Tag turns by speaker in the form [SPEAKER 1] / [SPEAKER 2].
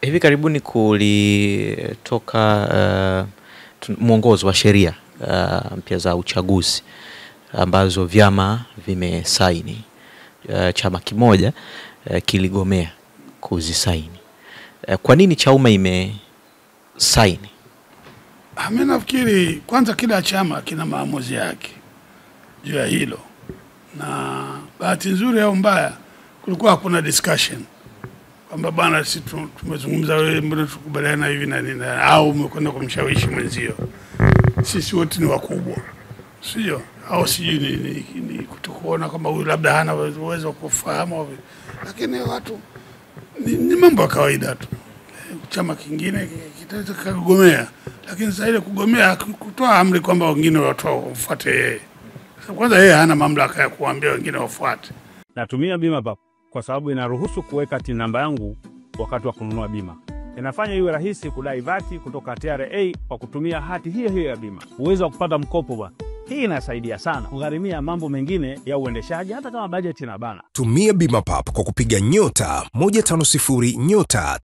[SPEAKER 1] Hivi karibuni kulitoka mwongozo wa sheria mpya za uchaguzi ambazo vyama vimesaini. Chama kimoja kiligomea kuzisaini. Kwa nini Chauma imesaini?
[SPEAKER 2] Mimi nafikiri kwanza kila chama kina maamuzi yake juu ya hilo, na bahati nzuri au mbaya kulikuwa hakuna discussion kwamba bwana sisi tumezungumza, wewe mbona tukubaliana hivi na nini, au umekwenda kumshawishi mwenzio. Sisi wote ni wakubwa, sio? Au sijui ni kutokuona kama huyu labda hana uwezo wa kufahamu, lakini watu ni mambo ya kawaida tu. Chama kingine kitaweza kugomea, lakini sasa ile kugomea kutoa amri kwamba wengine wafuate yeye. Kwanza yeye hana mamlaka ya kuambia wengine wafuate.
[SPEAKER 3] Natumia bima papo kwa sababu inaruhusu kuweka TIN namba yangu wakati wa kununua bima. Inafanya iwe rahisi kudai vati kutoka TRA kwa kutumia hati hiyo ya bima. Uwezo wa kupata mkopo bwana. Hii inasaidia sana kugharimia mambo mengine ya uendeshaji hata kama bajeti inabana.
[SPEAKER 4] Tumia bima papo kwa kupiga *150*.